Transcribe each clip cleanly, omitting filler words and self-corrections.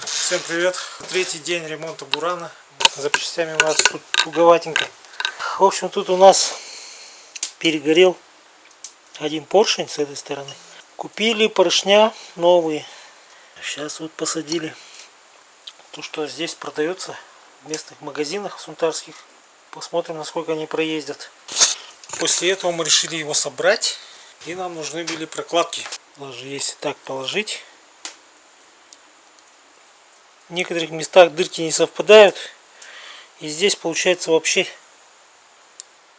Всем привет! Третий день ремонта бурана. Запчастями у нас тут туговатенько. В общем, тут у нас перегорел один поршень с этой стороны. Купили поршня новые. Сейчас вот посадили. То, что здесь продается в местных магазинах сунтарских. Посмотрим, насколько они проездят. После этого мы решили его собрать. И нам нужны были прокладки. Даже если так положить. В некоторых местах дырки не совпадают. И здесь получается вообще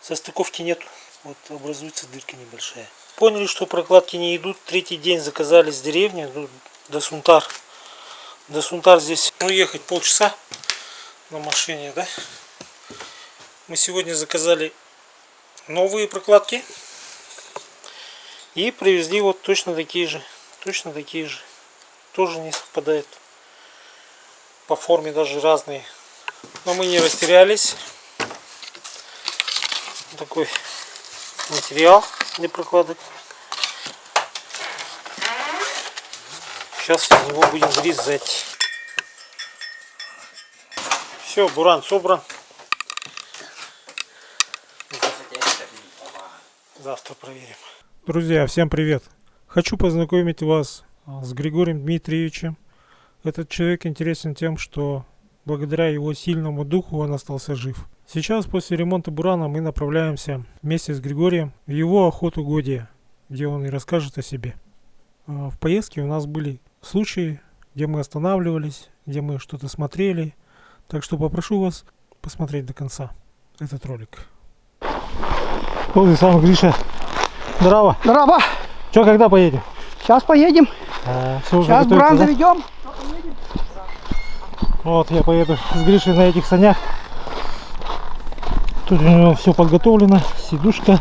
состыковки нету. Вот образуется дырка небольшая. Поняли, что прокладки не идут. Третий день заказали с деревни до Сунтар. До Сунтар здесь ехать полчаса на машине, да? Мы сегодня заказали новые прокладки. И привезли вот точно такие же. Точно такие же. Тоже не совпадают. По форме даже разные. Но мы не растерялись. Такой материал для прокладок. Сейчас из него будем врезать. Все, буран собран. Завтра проверим. Друзья, всем привет! Хочу познакомить вас с Григорием Дмитриевичем. Этот человек интересен тем, что благодаря его сильному духу он остался жив. Сейчас после ремонта бурана мы направляемся вместе с Григорием в его охотугодие, где он и расскажет о себе. В поездке у нас были случаи, где мы останавливались, где мы что-то смотрели. Так что попрошу вас посмотреть до конца этот ролик. Вот и сам Гриша. Здорово. Здорово. Че, когда поедем? Сейчас поедем. Сейчас буран заведем. Вот я поеду с Гришей на этих санях. Тут у него все подготовлено. Сидушка,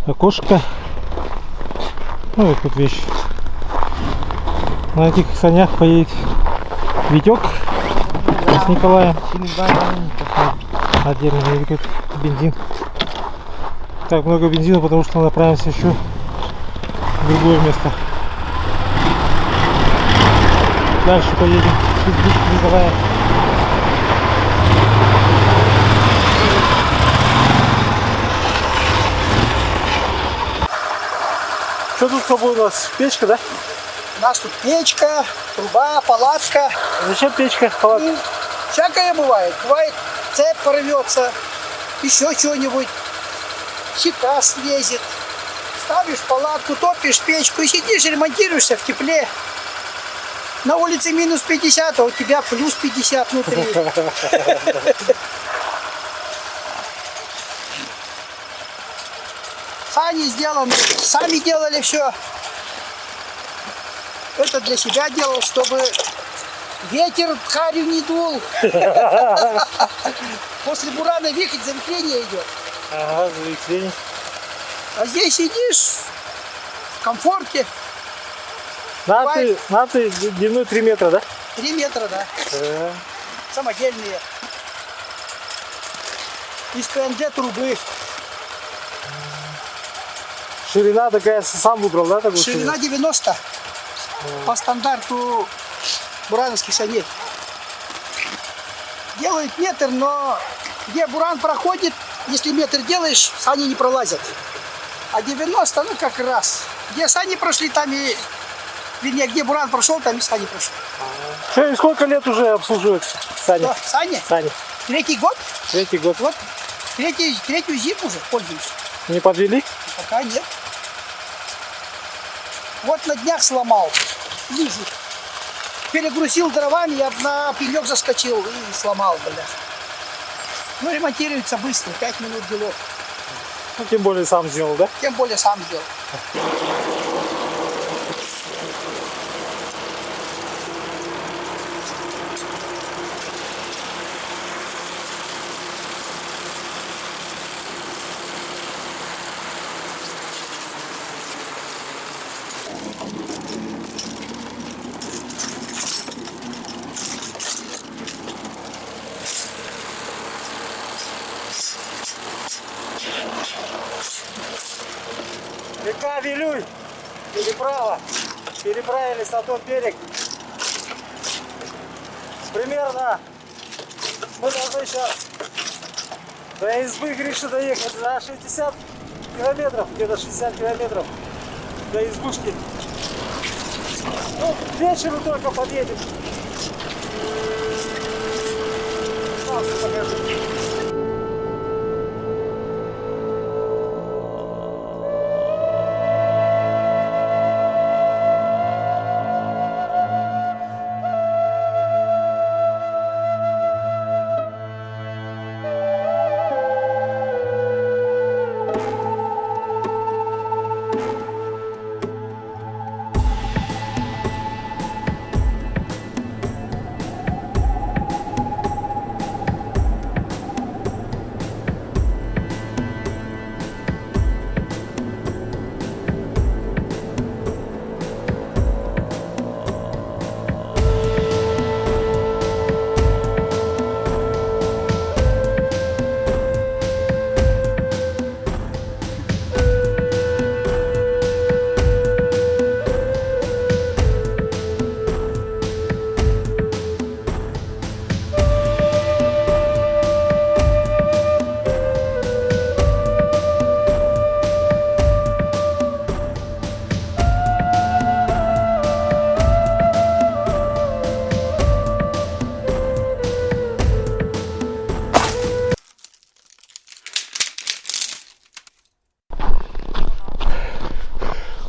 окошко. Ну вот тут вещи. На этих санях поедет Витек с Николаем. Отдельно наведет бензин. Так много бензина, потому что направимся еще в другое место. Дальше поедем с Николаем. Что тут с собой у нас? Печка, да? У нас тут печка, труба, палатка. Зачем печка, палатка? Ну, всякое бывает. Бывает, цепь порвется, еще что-нибудь. Щека слезет. Ставишь палатку, топишь печку и сидишь, ремонтируешься в тепле. На улице минус 50, а у тебя плюс 50 внутри. Сани сделаны, сами делали все. Это для себя делал, чтобы ветер харю не дул. После бурана вихрь, завихрение идет. Ага, завихрение. А здесь сидишь в комфорте. На ты длину 3 метра, да? 3 метра, да. Самодельные. Из ПНД трубы. Ширина такая, сам выбрал, да? Такую Ширина 90. По стандарту бурановских саней. Делают метр, но где буран проходит, если метр делаешь, сани не пролазят. А 90, ну как раз. Где сани прошли, там и... Вернее, где буран прошел, там и сани прошли. Что, и сколько лет уже обслуживают сани? Что, сани? Сани. Третий год? Третий год. Вот, третью зиму уже пользуюсь. Не подвели? Пока нет. Вот на днях сломал. Лижу. Перегрузил дровами, я на пенек заскочил и сломал, бля. Ну, ремонтируется быстро, 5 минут делов. Ну, тем более сам сделал, да? Тем более сам сделал. Река Вилюй, переправа. Переправились на тот берег. Примерно мы должны еще до избы Гриши доехать за 60 километров, где-то 60 километров до избушки. Ну, к вечеру только подъедем. Сам все покажу.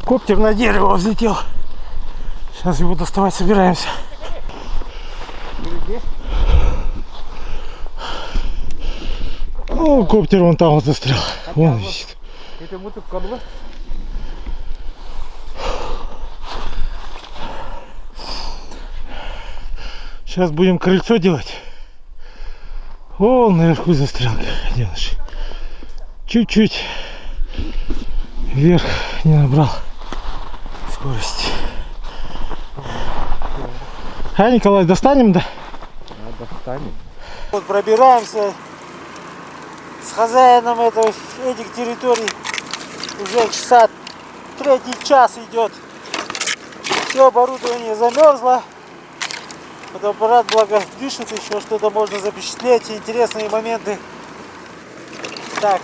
Коптер на дерево взлетел. Сейчас его доставать собираемся. Ну, коптер вон там вот застрял. Вон висит. Сейчас будем крыльцо делать. Вон наверху застрял. Чуть-чуть вверх не набрал скорость. А, Николай, достанем, да? Достанем. Вот пробираемся с хозяином этих территорий. Уже часа третий час идет. Все оборудование замерзло. Фотоаппарат, благо, дышит, еще что-то можно запечатлеть, интересные моменты. Так,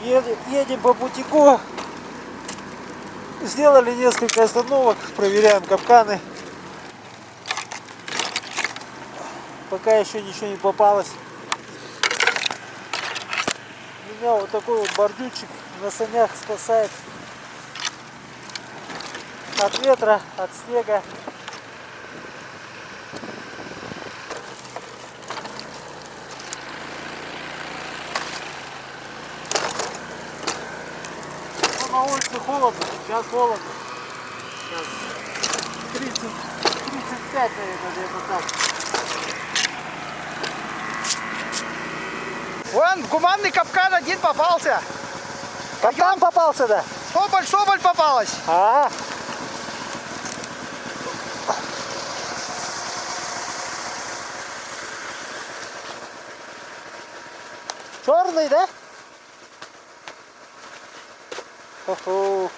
едем по путику. Сделали несколько остановок, проверяем капканы. Пока еще ничего не попалось. Меня вот такой вот бордюрчик на санях спасает от ветра, от снега. На улице холодно, сейчас холодно. Сейчас 35, наверное, где-то так. Вон, в гуманный капкан один попался. Капкан попался, да? Соболь попалась. А, черный, да? Хо-хо.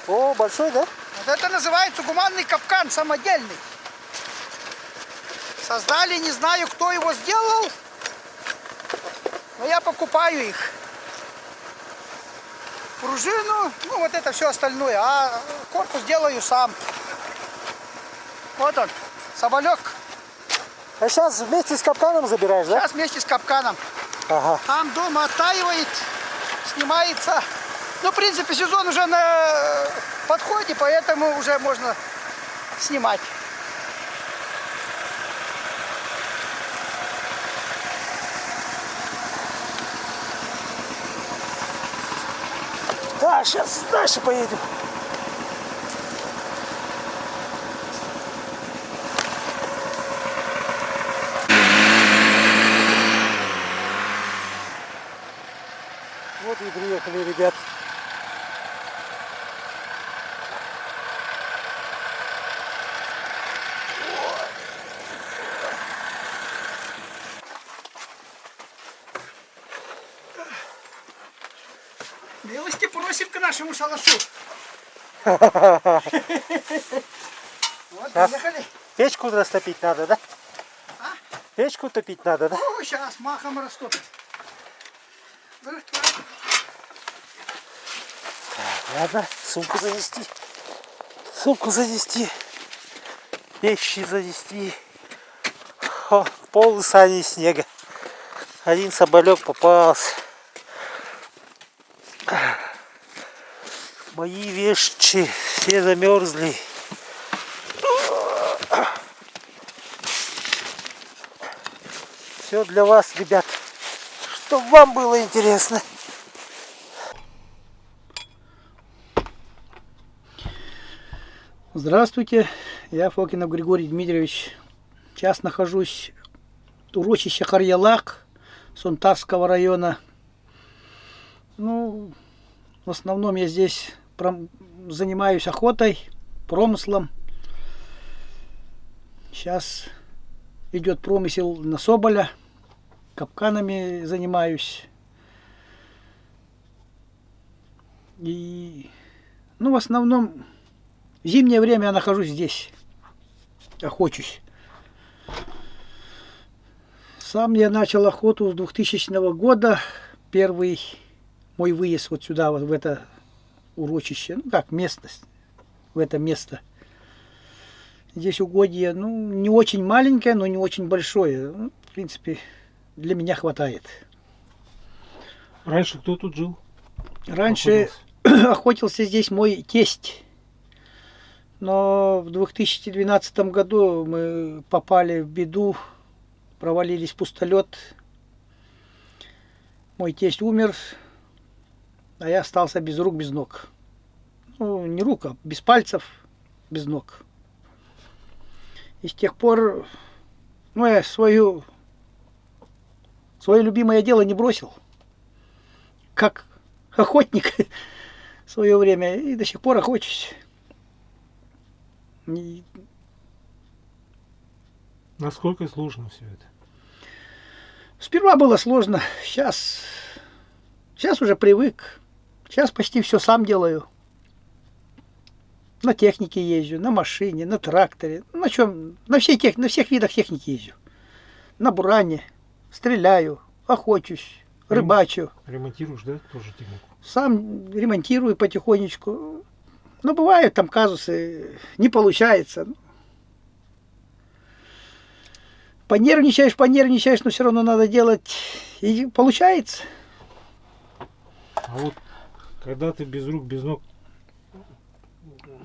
О, большой, да? Вот это называется гуманный капкан самодельный. Создали, не знаю, кто его сделал, но я покупаю их. Пружину, ну вот это все остальное, а корпус делаю сам. Вот он, соболек. А сейчас вместе с капканом забираешь, да? Сейчас вместе с капканом. Ага. Там дома оттаивает, снимается. Ну, в принципе, сезон уже на подходе, поэтому уже можно снимать. Так, сейчас дальше поедем. Вот и приехали, ребят. Милости просим к нашему шалашу. Вот, Сейчас. поехали. Печку растопить надо, да? А? Печку топить надо, да? Ну, сейчас махом растопит. Ладно, сумку занести. Сумку занести. Вещи занести. О, пол сани снега. Один соболек попался. Мои вещи все замерзли. Все для вас, ребят. Чтобы вам было интересно. Здравствуйте, я Фокинов Григорий Дмитриевич. Сейчас нахожусь в урочище Харьялак Сунтарского района. Ну, в основном я здесь занимаюсь охотой, промыслом. Сейчас идет промысел на соболя, капканами занимаюсь. И, ну, в основном в зимнее время я нахожусь здесь, охочусь. Сам я начал охоту с 2000 года. Первый мой выезд вот сюда, вот в это урочище, ну как местность, в это место. Здесь угодье, ну, не очень маленькое, но не очень большое. Ну, в принципе, для меня хватает. Раньше кто тут жил? Раньше охотился здесь мой тесть. Но в 2012 году мы попали в беду, провалились в пустолет. Мой тесть умер, а я остался без рук, без ног. Ну, не рук, а без пальцев, без ног. И с тех пор, ну, я свое любимое дело не бросил. Как охотник в свое время. И до сих пор охочусь. И насколько сложно все это? сперва было сложно. Сейчас уже привык. Сейчас почти все сам делаю. На технике езжу, на машине, на тракторе. На чем? На всех видах техники езжу. На буране. Стреляю, охочусь, рыбачу. Ремонтируешь, да, тоже технику? Сам ремонтирую потихонечку. Но бывают там казусы, не получается. Понервничаешь, но все равно надо делать. И получается. А вот когда ты без рук, без ног,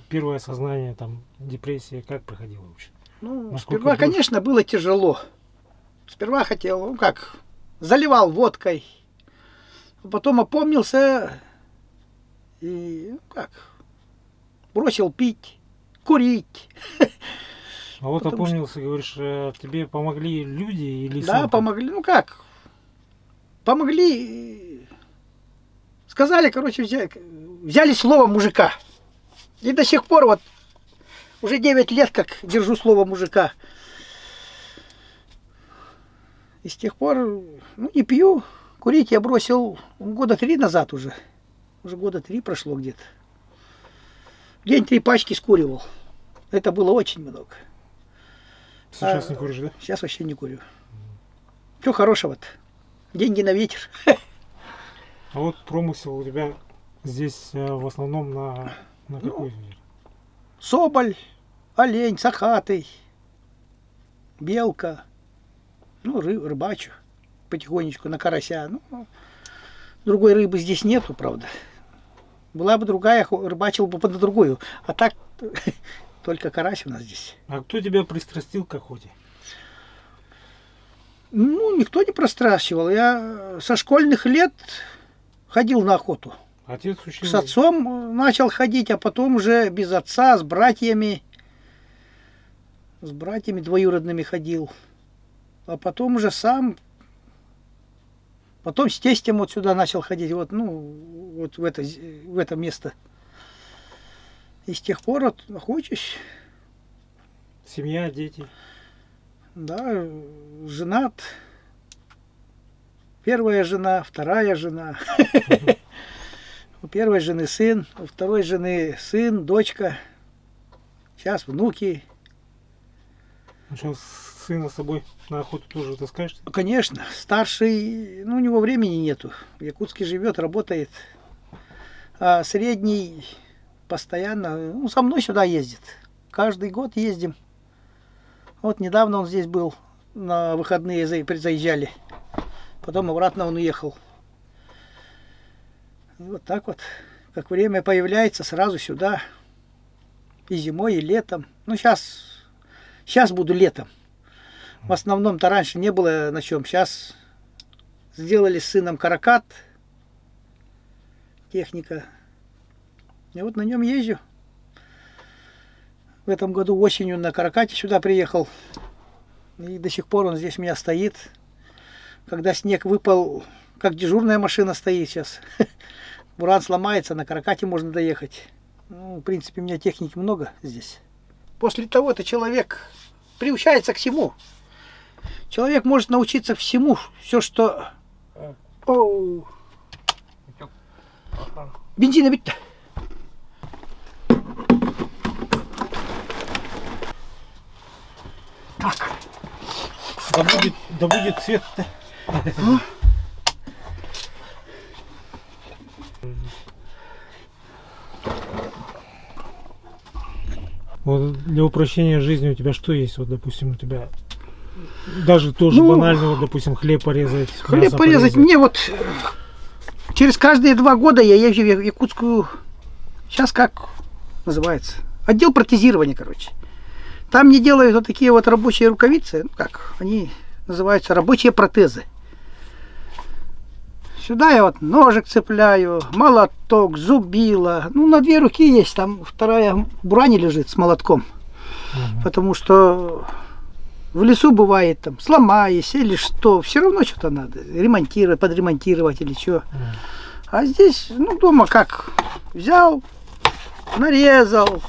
первое осознание, там, депрессия, как проходила вообще? Ну, насколько сперва, больше? конечно, было тяжело. Сперва хотел, ну как, заливал водкой. Потом опомнился и, ну как, бросил пить, курить. А вот Потому опомнился, говоришь, тебе помогли люди или Да, сам ты? помогли. Ну как? Помогли. Сказали, короче, взяли слово мужика. И до сих пор вот уже 9 лет как держу слово мужика. И с тех пор, ну, не пью. Курить я бросил года 3 назад уже. Уже года 3 прошло где-то. В день 3 пачки скуривал. Это было очень много. Сейчас не куришь, да? Сейчас вообще не курю. Чего хорошего-то? Деньги на ветер. А вот промысел у тебя здесь в основном на какой зверь? Соболь, олень, сахатый, белка. Ну, рыбачу потихонечку на карася. Ну, другой рыбы здесь нету, правда. Была бы другая, рыбачил бы на другую. А так только карась у нас здесь. А кто тебя пристрастил к охоте? Ну, никто не простращивал. Я со школьных лет ходил на охоту. Отец учил? С отцом начал ходить, а потом уже без отца, с братьями. С братьями двоюродными ходил. А потом уже сам. Потом с тестем вот сюда начал ходить. Вот, ну, вот в это место. И с тех пор вот охочусь. Семья, дети? Да, женат. Первая жена, вторая жена. первой жены сын, у второй жены сын, дочка. Сейчас внуки. Сейчас сына с собой на охоту тоже таскаешь? Конечно, старший, ну, у него времени нету. В Якутске живет, работает. А средний постоянно, ну, со мной сюда ездит. Каждый год ездим. Вот недавно он здесь был, на выходные заезжали. Потом обратно он уехал. И вот так вот, как время появляется, сразу сюда. И зимой, и летом. Ну, сейчас буду летом. В основном-то раньше не было на чем. Сейчас сделали с сыном каракат. Техника. И вот на нем езжу. В этом году осенью на каракате сюда приехал. И до сих пор он здесь у меня стоит. Когда снег выпал, как дежурная машина стоит сейчас. Буран сломается, на каракате можно доехать. Ну, в принципе, у меня техники много здесь. После того-то человек приучается к всему. Человек может научиться всему. Все, что... Оу. Бензина бить-то. Так. Да будет свет-то. Вот для упрощения жизни у тебя что есть? Вот, допустим, у тебя даже тоже банально, вот, допустим, хлеб порезать. Хлеб порезать. Мне вот через каждые 2 года я езжу в Якутскую, сейчас как называется, отдел протезирования, короче. Там мне делают вот такие вот рабочие рукавицы, ну как, они называются рабочие протезы. Сюда я вот ножик цепляю, молоток, зубило. Ну, на 2 руки есть, там вторая в буране лежит с молотком. Потому что в лесу бывает, там, сломаюсь или что, все равно что-то надо ремонтировать, подремонтировать или что. А здесь, ну, дома как, взял, нарезал,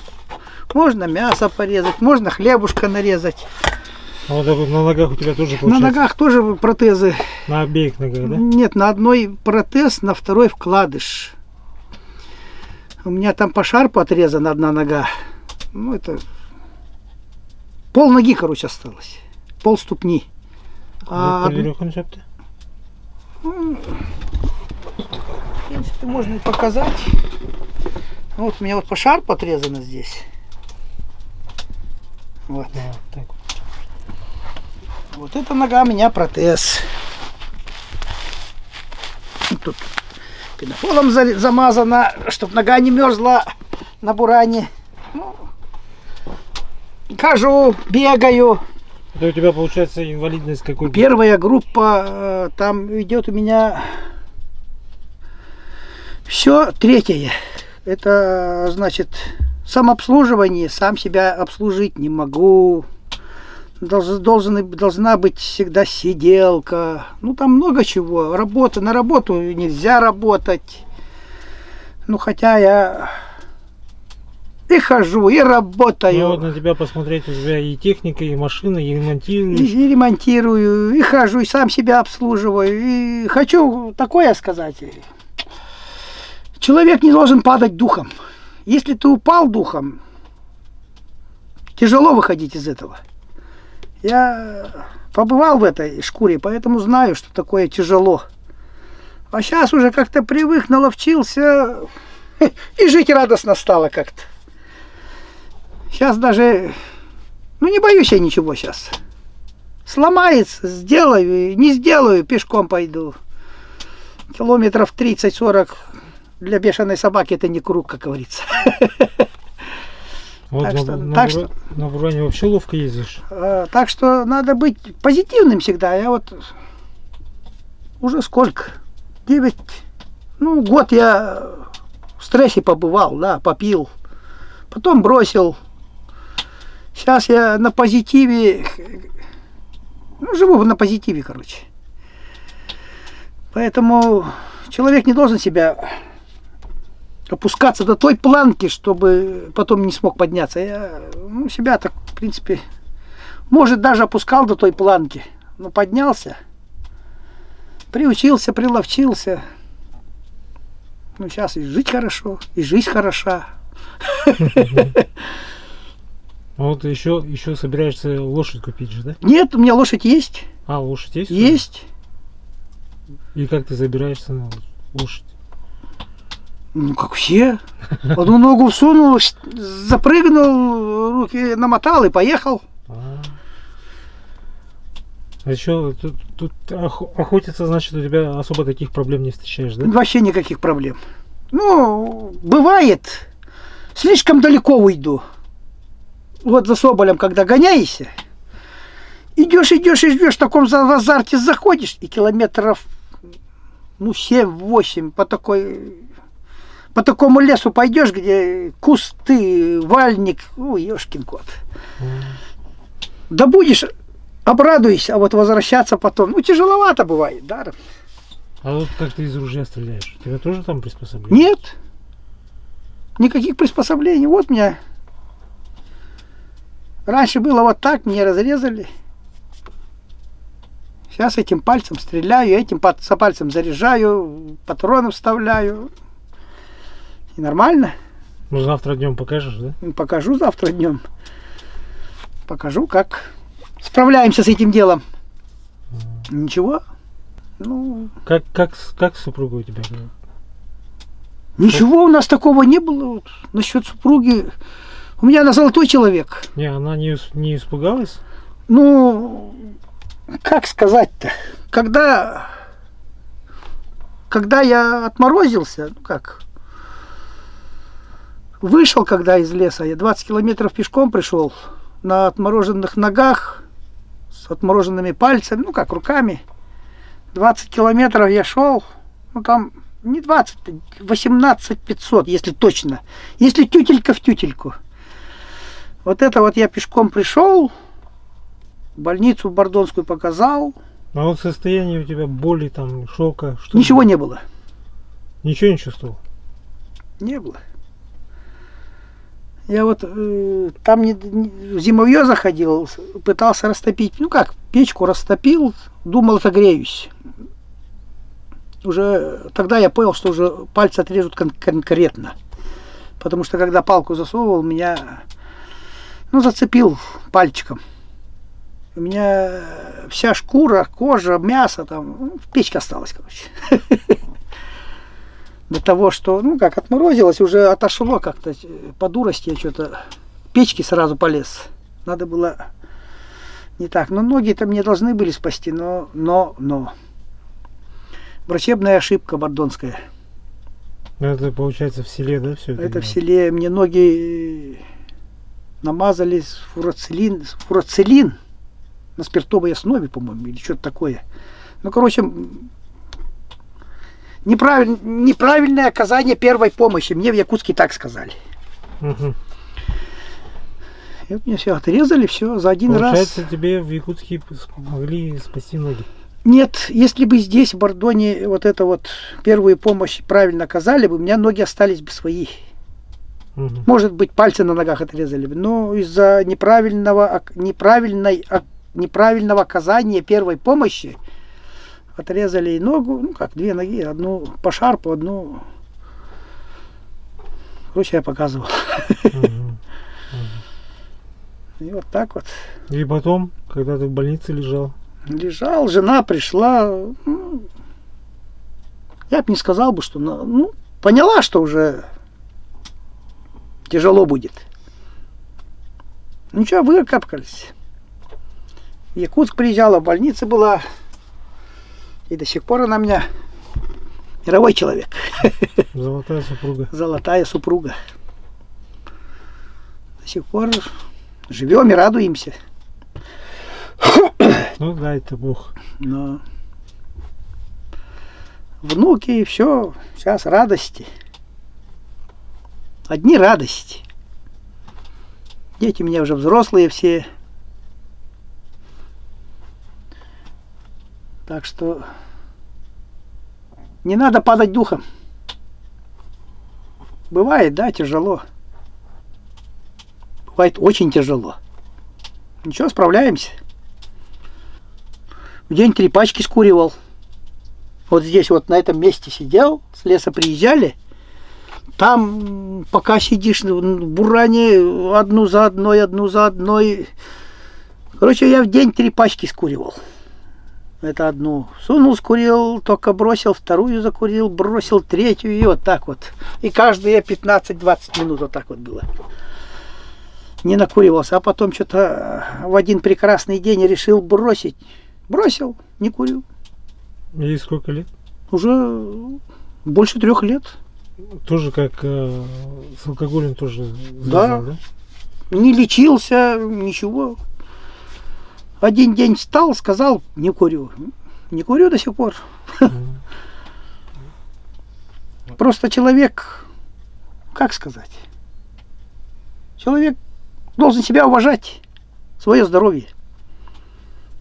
можно мясо порезать, можно хлебушка нарезать. А вот на ногах у тебя тоже получается? На ногах тоже протезы. На обеих ногах, да? Нет, на одной протез, на второй вкладыш. У меня там по шарпу отрезана одна нога. Ну, это пол ноги, короче, осталось. Пол ступни. А концепты? В принципе, можно и показать. Вот у меня вот по шарпу отрезано здесь. Вот. Да, так. Вот эта нога у меня протез. Тут пенополом замазана, чтобы нога не мерзла на буране. Ну, хожу, бегаю. Это у тебя получается инвалидность какой? Первая группа, там идет у меня все 3-е. Это значит самообслуживание, сам себя обслужить не могу. Должна быть всегда сиделка. Ну, там много чего. Работа. На работу нельзя работать. Ну, хотя я и хожу, и работаю. Ну, вот на тебя посмотреть, у тебя и техника, и машина, и ремонтируешь. И ремонтирую, и хожу, и сам себя обслуживаю. И хочу такое сказать. Человек не должен падать духом. Если ты упал духом, тяжело выходить из этого. Я побывал в этой шкуре, поэтому знаю, что такое тяжело. А сейчас уже как-то привык, наловчился, и жить радостно стало как-то. Сейчас даже, ну, не боюсь я ничего сейчас. Сломается, сделаю, не сделаю, пешком пойду. Километров 30-40 для бешеной собаки это не круг, как говорится. Вот на буране вообще ловко ездишь. Так что надо быть позитивным всегда. Я вот уже сколько? 9, ну, год я в стрессе побывал, да, попил. Потом бросил. Сейчас я на позитиве, ну, живу на позитиве, короче. Поэтому человек не должен себя опускаться до той планки, чтобы потом не смог подняться. Я, ну, себя так, в принципе, может, даже опускал до той планки, но поднялся, приучился, приловчился. Ну, сейчас и жить хорошо, и жизнь хороша. А вот еще собираешься лошадь купить же, да? Нет, у меня лошадь есть. А, лошадь есть? Есть. И как ты забираешься на лошадь? Ну, как все. Одну ногу всунул, запрыгнул, руки намотал и поехал. А еще тут охотиться, значит, у тебя особо таких проблем не встречаешь, да? Вообще никаких проблем. Ну, бывает, слишком далеко уйду. Вот за соболем, когда гоняешься, идешь и ждешь, в таком в азарте заходишь, и километров, ну, 7-8 по такому лесу пойдешь, где кусты, вальник, ой, ёшкин кот. Да будешь, обрадуйся, а вот возвращаться потом, ну, тяжеловато бывает, да. А вот как ты из ружья стреляешь? У тебя тоже там приспособление? Нет, никаких приспособлений. Вот меня раньше было вот так, мне разрезали. Сейчас этим пальцем стреляю, этим пальцем заряжаю, патроны вставляю. И нормально. Ну, завтра днем покажешь, да? Покажу завтра днем. Покажу, как справляемся с этим делом. Ничего. Ну, как с супругой у тебя? ничего у нас такого не было. Вот, насчет супруги. У меня она золотой человек. Не, она не испугалась? Ну, как сказать-то? Когда я отморозился, ну как, вышел когда из леса, я 20 километров пешком пришел, на отмороженных ногах, с отмороженными пальцами, ну как, руками. 20 километров я шел, ну там не 20, 18 500, если точно. Если тютелька в тютельку. Вот это вот я пешком пришел, больницу бордонскую показал. А вот состояние у тебя боли, там, шока? Что Ничего было? не было. Ничего не чувствовал? Не было. Я вот там в зимовье заходил, пытался растопить. Ну как, печку растопил, думал, согреюсь. Уже тогда я понял, что уже пальцы отрежут конкретно. Потому что когда палку засовывал, меня, ну, зацепил пальчиком. У меня вся шкура, кожа, мясо там, ну, в печке осталось, короче. До того, что, ну, как отморозилось, уже отошло как-то. По дурости я что-то в печки сразу полез. Надо было не так. Но ноги-то мне должны были спасти, но. Врачебная ошибка бордонская. Это, получается, в селе, да, все это в селе. Мне ноги намазали фурацилин на спиртовой основе, по-моему, или что-то такое. Ну, короче, неправильное оказание первой помощи. Мне в Якутске так сказали. Угу. И вот мне все отрезали, все за один раз. Получается, тебе в Якутске смогли спасти ноги? Нет, если бы здесь, в Бордоне, вот это вот первую помощь правильно оказали бы, у меня ноги остались бы свои. Угу. Может быть, пальцы на ногах отрезали бы. Но из-за неправильного оказания первой помощи отрезали и ногу, ну как, две ноги, одну по шарпу, одну. Короче, я показывал. И вот так вот. И потом, когда ты в больнице лежал? Лежал, жена пришла. Ну, я бы не сказал бы, что, ну, поняла, что уже тяжело будет. Ну что, выкапкались. В Якутск приезжала, в больнице была. И до сих пор она у меня мировой человек. Золотая супруга. Золотая супруга. До сих пор живем и радуемся. Ну да, это Бог. Но внуки и все, сейчас радости. Одни радости. Дети у меня уже взрослые все. Так что не надо падать духом. Бывает, да, тяжело. Бывает очень тяжело. Ничего, справляемся. В день 3 пачки скуривал. Вот здесь вот на этом месте сидел, с леса приезжали. Там, пока сидишь в буране, одну за одной. Короче, я в день 3 пачки скуривал. Это одну сунул, скурил, только бросил, вторую закурил, бросил, третью, и вот так вот. И каждые 15-20 минут вот так вот было. Не накуривался, а потом что-то в один прекрасный день решил бросить. Бросил, не курю. И сколько лет? Уже больше 3 лет. Тоже как с алкоголем тоже Да. завязал, да? Не лечился, ничего. Один день встал, сказал, не курю. Не курю до сих пор. Просто человек, как сказать, человек должен себя уважать, свое здоровье.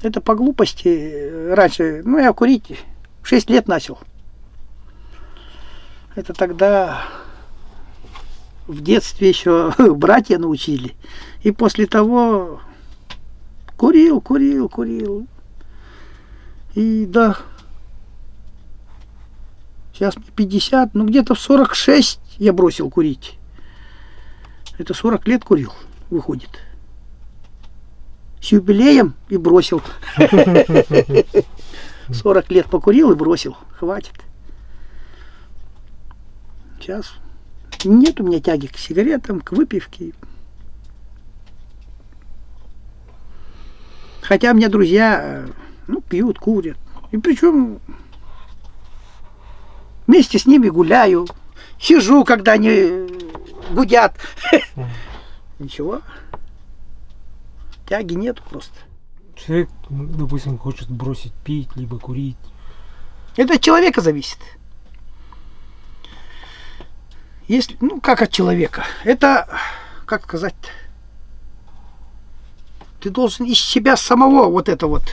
Это по глупости раньше, я курить в 6 лет начал. Это тогда в детстве еще братья научили. И после того курил. И да, сейчас мне 50, где-то в 46 я бросил курить. Это 40 лет курил, выходит. С юбилеем и бросил. 40 лет покурил и бросил. Хватит. Сейчас нет у меня тяги к сигаретам, к выпивке. Хотя у меня друзья, пьют, курят. И причем вместе с ними гуляю. Сижу, когда они гудят. Ничего. Тяги нет просто. Человек, допустим, хочет бросить пить, либо курить. Это от человека зависит. Если, как от человека. Это, как сказать, ты должен из себя самого вот это вот.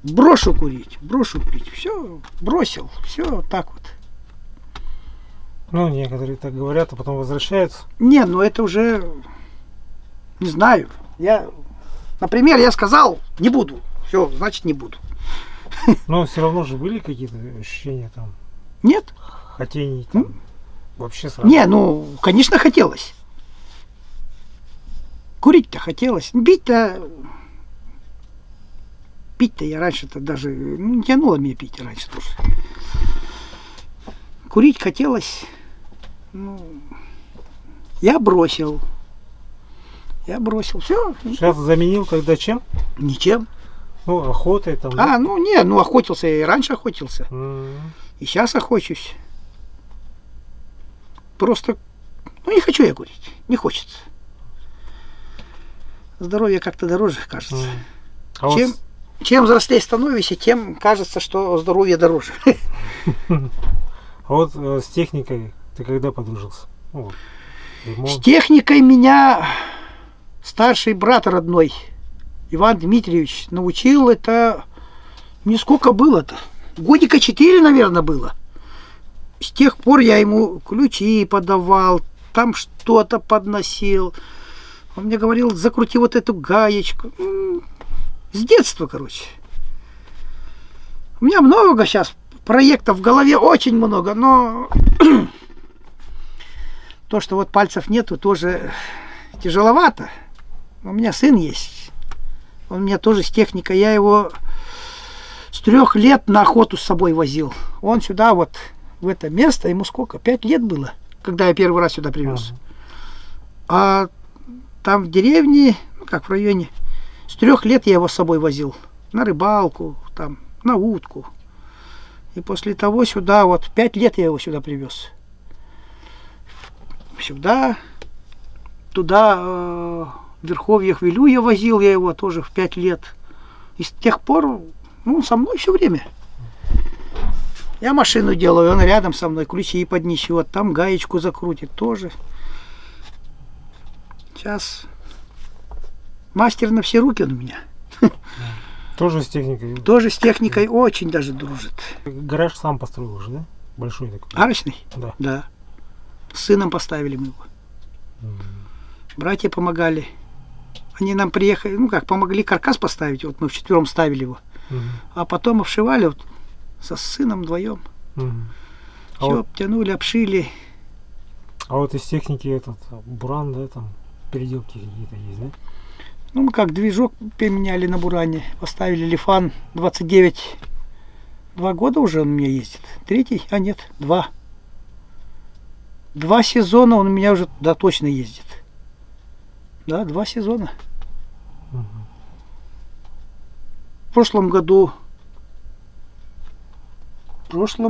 Брошу курить, брошу пить. Все, бросил. Все, так вот. Некоторые так говорят, а потом возвращаются. Не, это уже, не знаю. Например, я сказал, не буду. Все, значит, не буду. Но все равно же были какие-то ощущения там? Нет. Хотений там? Вообще сразу? Не, конечно, хотелось. Курить-то хотелось. Пить-то я раньше-то даже, не тянуло меня пить раньше тоже. Курить хотелось. Я бросил. Все. Сейчас заменил тогда чем? Ничем. Охотой там. Охотился я и раньше охотился. И сейчас охочусь. Просто, не хочу я курить. Не хочется. Здоровье как-то дороже, кажется. Чем взрослее становишься, тем кажется, что здоровье дороже. А вот с техникой ты когда подружился? С техникой меня старший брат родной Иван Дмитриевич научил. Это мне сколько было-то? Годика 4, наверное, было. С тех пор я ему ключи подавал, там что-то подносил. Он мне говорил, закрути вот эту гаечку. С детства, короче. У меня много сейчас проектов в голове, очень много, но то, что вот пальцев нету, тоже тяжеловато. У меня сын есть. Он у меня тоже с техникой. Я его с 3 лет на охоту с собой возил. Он сюда вот, в это место, ему сколько? 5 лет было, когда я первый раз сюда привез. А там в деревне, в районе, с 3 лет я его с собой возил. На рыбалку, там, на утку. И после того сюда, 5 лет я его сюда привез. Сюда, туда, в Верховьях Вилюя возил я его тоже в 5 лет. И с тех пор, со мной все время. Я машину делаю, он рядом со мной, ключи поднесет, там гаечку закрутит тоже. Сейчас мастер на все руки он у меня. Тоже с техникой? Тоже с техникой очень даже дружит. Гараж сам построил уже, да? Большой такой. Арочный? Да. Да. С сыном поставили мы его. Братья помогали. Они нам приехали, помогли каркас поставить. Вот мы вчетвером ставили его. А потом обшивали со сыном вдвоем. А Все вот, обтянули, обшили. а вот из техники этот буран, да, там переделки какие-то есть, да? Ну, мы как движок поменяли на буране. Поставили Лифан 29. 2 года уже он у меня ездит. Третий? А нет, 2. 2 сезона он у меня уже, да, точно ездит. Да, 2 сезона. Мгм. В прошлом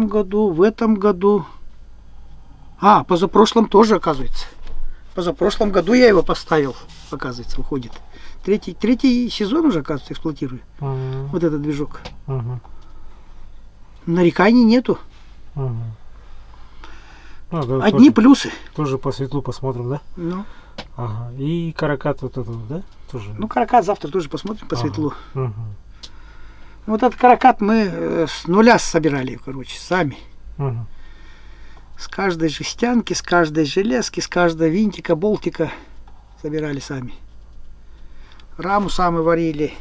году, в этом году. А, позапрошлом тоже, оказывается. Позапрошлом году я его поставил, оказывается, выходит. Третий сезон уже, оказывается, эксплуатирую. Мгм. Вот этот движок. Мгм. Нареканий нету. Мгм. Ну, да, Одни тоже, плюсы. тоже по светлу посмотрим, да? Ну, Ага. И каракат вот этот, да? Тоже. ну, каракат завтра тоже посмотрим по Ага. светлу. Мгм. Вот этот каракат мы с нуля собирали, короче, сами. Мгм. С каждой жестянки, с каждой железки, с каждого винтика, болтика собирали сами. Раму сами варили.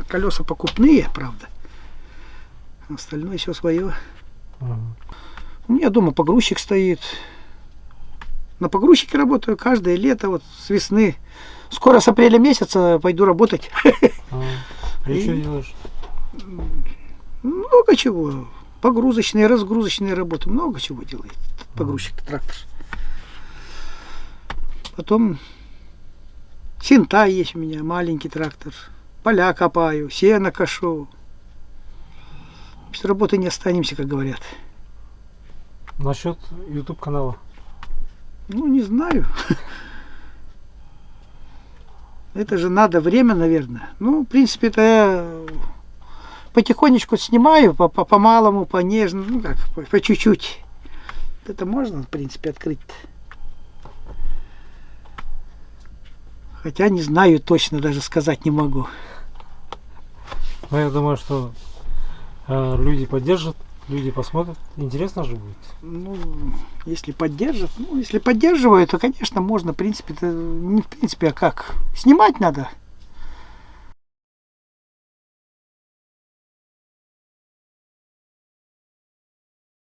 Колеса покупные, правда. Остальное все свое. Мгм. У меня дома погрузчик стоит. На погрузчике работаю каждое лето, вот с весны. Скоро с апреля месяца пойду работать. А И- что делаешь? Много чего. Погрузочные, разгрузочные работы. Много чего делает погрузчик, трактор. Потом синта есть у меня, маленький трактор. Поля копаю, сено кошу. Без работы не останемся, как говорят. Насчет YouTube канала. Ну, не знаю. Это же надо время, наверное. Ну, в принципе, это я потихонечку снимаю, по-малому, по-нежному, ну как, по чуть-чуть. Это можно, в принципе, открыть. Хотя не знаю точно, даже сказать не могу. Но я думаю, что люди поддержат, люди посмотрят. Интересно же будет. Ну, если поддержат, ну, если поддерживают, то, конечно, можно, в принципе, это не в принципе, а как? Снимать надо.